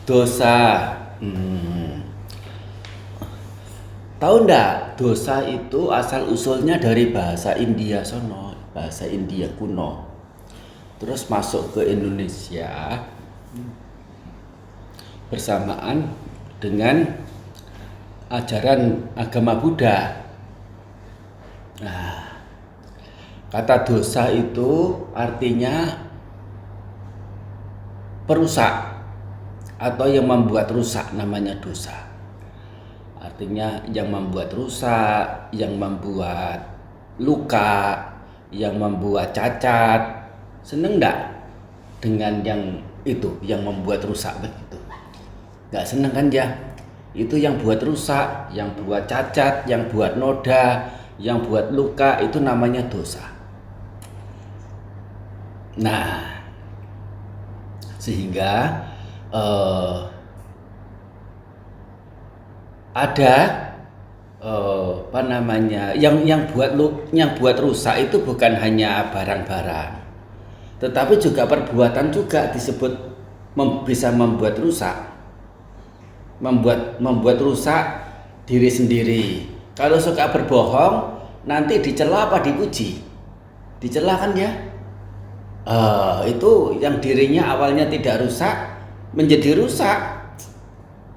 Dosa. Hmm. Tahu ndak? Dosa itu asal usulnya dari bahasa India sono, bahasa India kuno. Terus masuk ke Indonesia bersamaan dengan ajaran agama Buddha. Nah, kata dosa itu artinya perusak atau yang membuat rusak, namanya dosa. Artinya yang membuat rusak, yang membuat luka, yang membuat cacat. Seneng enggak dengan yang itu, yang membuat rusak begitu? Enggak seneng kan ya? Itu yang buat rusak, yang buat cacat, yang buat noda, yang buat luka, itu namanya dosa. Nah, sehingga ada apa namanya, yang buat rusak itu bukan hanya barang-barang, tetapi juga perbuatan juga disebut bisa membuat rusak, membuat rusak diri sendiri. Kalau suka berbohong, nanti dicela apa dipuji? Dicela kan ya? Itu yang dirinya awalnya tidak rusak menjadi rusak.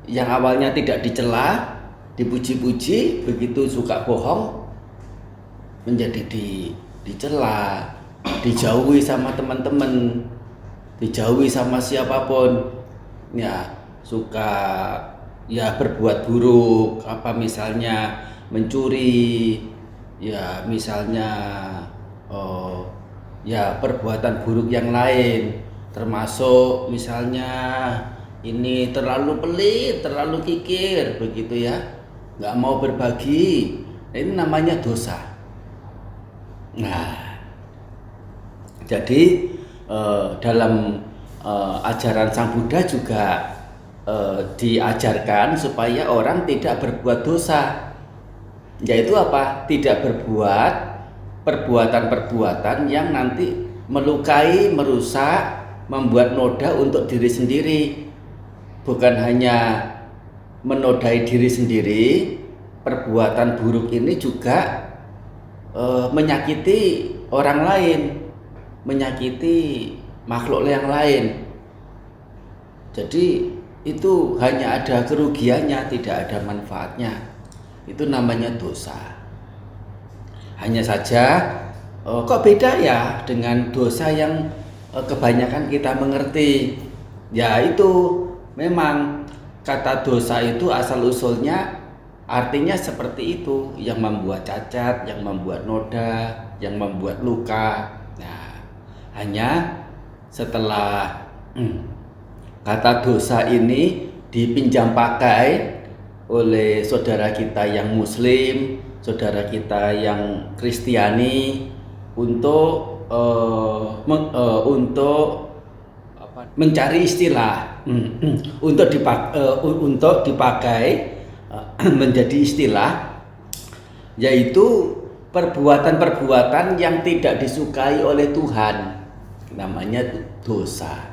Yang awalnya tidak dicela, dipuji-puji, begitu suka bohong menjadi dicela, dijauhi sama teman-teman, dijauhi sama siapapun. Ya, suka ya berbuat buruk, apa misalnya mencuri, ya misalnya ya perbuatan buruk yang lain, termasuk misalnya ini terlalu pelit, terlalu kikir, begitu ya, nggak mau berbagi. Ini namanya dosa. Nah, jadi dalam ajaran Sang Buddha juga diajarkan supaya orang tidak berbuat dosa, yaitu apa? Tidak berbuat perbuatan-perbuatan yang nanti melukai, merusak, membuat noda untuk diri sendiri. Bukan hanya menodai diri sendiri, perbuatan buruk ini juga menyakiti orang lain, menyakiti makhluk yang lain. Jadi itu hanya ada kerugiannya, tidak ada manfaatnya. Itu namanya dosa. Hanya saja kok beda ya dengan dosa yang kebanyakan kita mengerti. Ya itu memang kata dosa itu asal usulnya artinya seperti itu, yang membuat cacat, yang membuat noda, yang membuat luka. Nah, hanya setelah kata dosa ini dipinjam pakai oleh saudara kita yang Muslim, saudara kita yang Kristiani untuk mencari istilah untuk dipakai menjadi istilah, yaitu perbuatan-perbuatan yang tidak disukai oleh Tuhan, namanya dosa.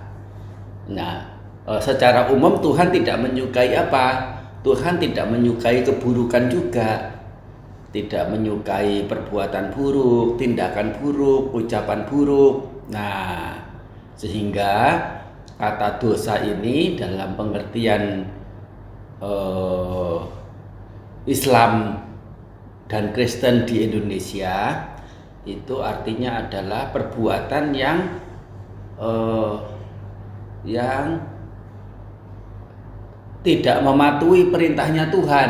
Nah, secara umum Tuhan tidak menyukai apa? Tuhan tidak menyukai keburukan juga, tidak menyukai perbuatan buruk, tindakan buruk, ucapan buruk. Nah, sehingga kata dosa ini dalam pengertian Islam dan Kristen di Indonesia itu artinya adalah perbuatan yang tidak mematuhi perintahnya Tuhan,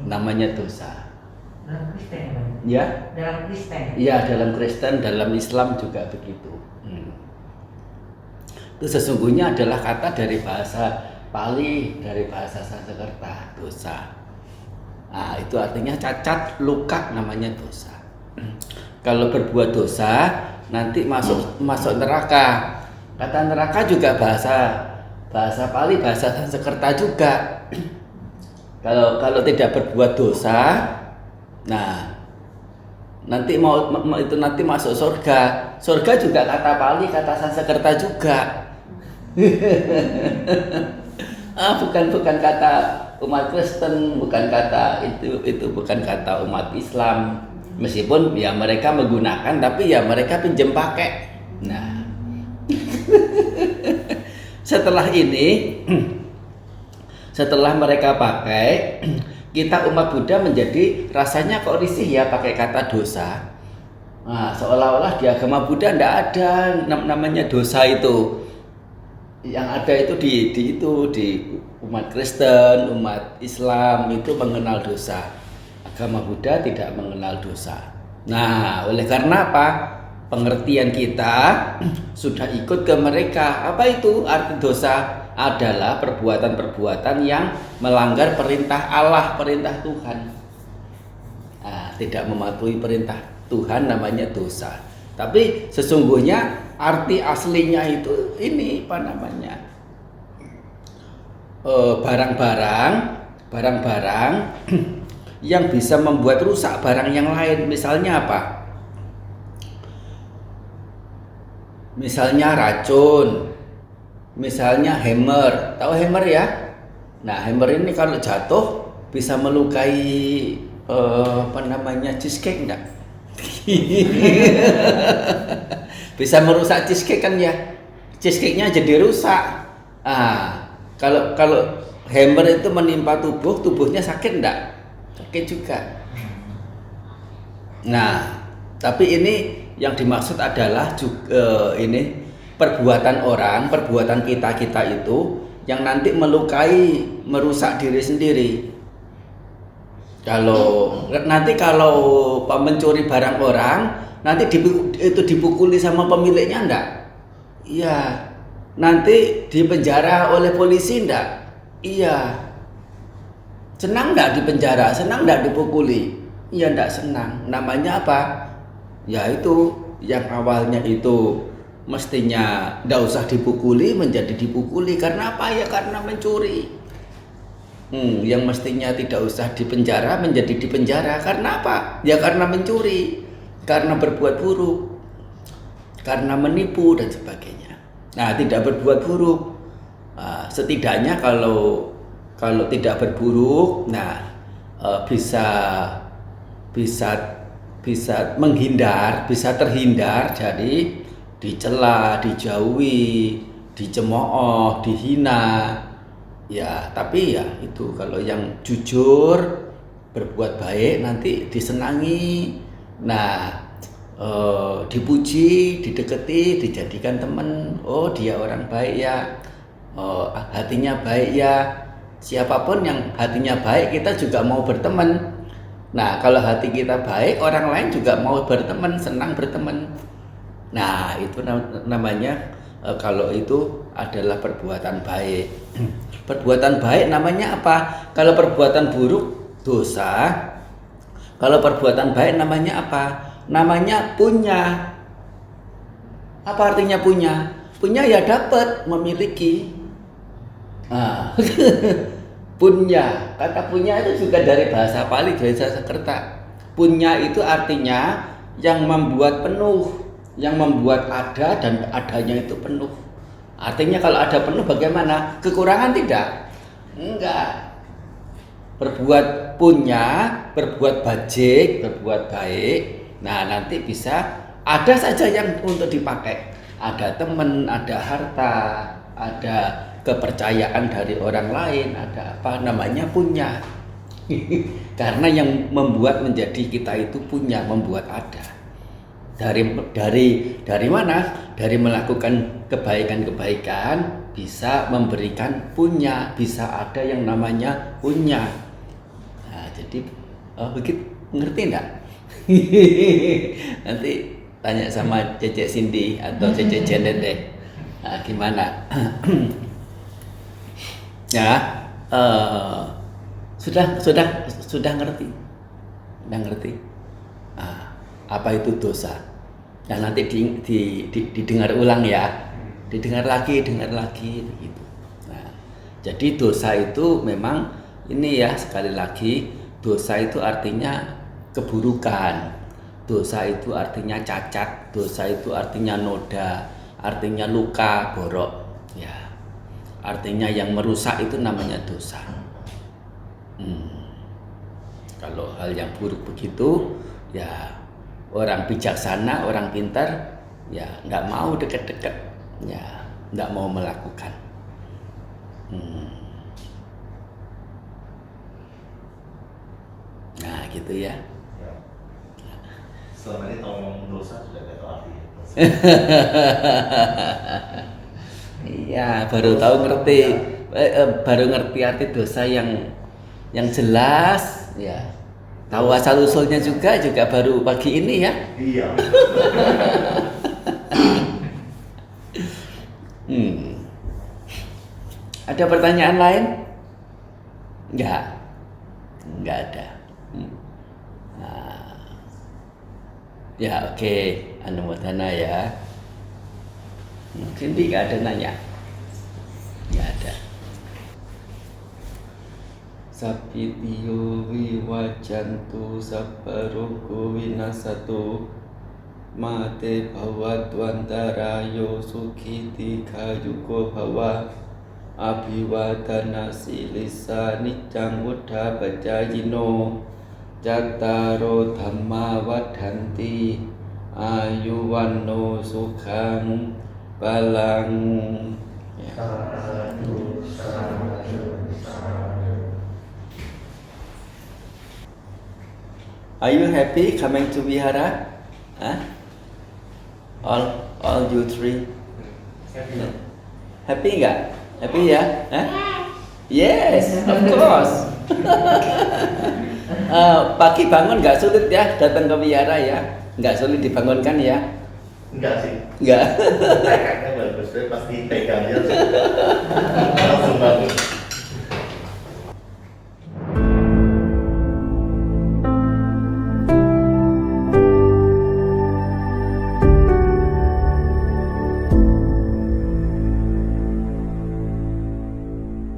namanya dosa. Dalam Kristen ya? Dalam Kristen. Ya, dalam Kristen, dalam Islam juga begitu. Itu sesungguhnya adalah kata dari bahasa Pali, dari bahasa Sanskerta, dosa. Nah, itu artinya cacat, luka, namanya dosa. Kalau berbuat dosa nanti masuk neraka. Kata neraka juga bahasa Pali, bahasa Sanskerta juga. Kalau tidak berbuat dosa, nah nanti nanti masuk surga. Surga juga kata Pali, kata Sanskerta juga. Bukan kata umat Kristen, bukan kata itu bukan kata umat Islam. Meskipun ya mereka menggunakan, tapi ya mereka pinjem pakai. Nah, setelah ini, setelah mereka pakai, kita umat Buddha menjadi rasanya kok risih ya pakai kata dosa. Nah, seolah-olah di agama Buddha tidak ada namanya dosa itu. Yang ada itu di umat Kristen, umat Islam itu mengenal dosa. Agama Buddha tidak mengenal dosa. Nah, oleh karena apa? Pengertian kita sudah ikut ke mereka. Apa itu arti dosa? Adalah perbuatan-perbuatan yang melanggar perintah Allah, perintah Tuhan. Nah, tidak mematuhi perintah Tuhan namanya dosa. Tapi sesungguhnya arti aslinya itu ini apa namanya? Barang-barang yang bisa membuat rusak barang yang lain. Misalnya apa? Misalnya racun, misalnya hammer. Tahu hammer ya? Nah, hammer ini kalau jatuh bisa melukai cheesecake enggak? Bisa merusak cheesecake kan ya? Cheesecake-nya jadi rusak. Kalau hammer itu menimpa tubuhnya sakit enggak? Sakit juga. Nah, tapi ini yang dimaksud adalah juga ini perbuatan orang, perbuatan kita itu yang nanti melukai, merusak diri sendiri. Kalau mencuri barang orang, nanti itu dipukuli sama pemiliknya enggak? Iya. Nanti dipenjara oleh polisi enggak? Iya. Senang enggak dipenjara? Senang enggak dipukuli? Iya, enggak senang. Namanya apa? Ya itu yang awalnya itu mestinya enggak usah dipukuli menjadi dipukuli. Karena apa? Ya karena mencuri. Yang mestinya tidak usah dipenjara menjadi dipenjara. Karena apa? Ya karena mencuri, karena berbuat buruk, karena menipu dan sebagainya. Nah, tidak berbuat buruk. Setidaknya kalau tidak berburuk, nah bisa menghindar, bisa terhindar dari dicela, dijauhi, dicemooh, dihina. Ya, tapi ya itu kalau yang jujur berbuat baik nanti disenangi. Nah, dipuji, dideketi, dijadikan teman. Oh, dia orang baik ya. Hatinya baik ya. Siapapun yang hatinya baik, kita juga mau berteman. Nah, kalau hati kita baik, orang lain juga mau berteman, senang berteman. Nah, itu namanya kalau itu adalah perbuatan baik. Perbuatan baik namanya apa? Kalau perbuatan buruk dosa. Kalau perbuatan baik namanya apa? Namanya punya. Apa artinya punya? Punya ya dapat, memiliki. Punya. Kata punya itu juga dari bahasa Pali, dari Sanskerta. Punya itu artinya yang membuat penuh, yang membuat ada dan adanya itu penuh. Artinya kalau ada penuh bagaimana? Kekurangan tidak? Enggak. Berbuat punya, berbuat bajik, berbuat baik. Nah, nanti bisa ada saja yang untuk dipakai. Ada teman, ada harta, ada kepercayaan dari orang lain, ada apa namanya punya. Karena yang membuat menjadi kita itu punya, membuat ada. Dari mana? Dari melakukan kebaikan-kebaikan bisa memberikan punya, bisa ada yang namanya punya. Nah, jadi begitu, ngerti enggak? Nanti tanya sama Cece Cindy atau Cece Janet deh. Nah, gimana? Ya, sudah ngerti. Sudah ngerti. Apa itu dosa? Nah, nanti didengar ulang ya. Didengar lagi begitu. Nah, jadi dosa itu memang ini ya, sekali lagi, dosa itu artinya keburukan. Dosa itu artinya cacat, dosa itu artinya noda, artinya luka, borok. Ya. Artinya yang merusak itu namanya dosa. Kalau hal yang buruk begitu, ya orang bijaksana, orang pintar, ya nggak mau deket-deket, ya nggak mau melakukan. Nah gitu ya. Selama ini tolong dosa sudah nggak tahu artinya. Iya, baru ngerti arti dosa yang jelas, ya. Tahu asal usulnya juga baru pagi ini ya. Iya. Ada pertanyaan lain? Enggak ada. Nah. Ya oke, anumodana ya. Mungkin nggak ada nanya. Nggak ada. Sapitiyo wiwajantu saparugo winasatu mate bhawadwantarayo sukhiti kayugo bhawa abhiwadana silisa niccang buddha pacayino cattaro dhamma waddhanti ayuwanno sukhang balang. Are you happy coming to Vihara? Huh? All you three? Happy nggak? Happy ya? Huh? Yes, of course. Pagi bangun nggak sulit ya datang ke Vihara ya? Nggak sulit dibangunkan ya? Enggak sih. Enggak. Tekadnya bagus, pasti pegangnya.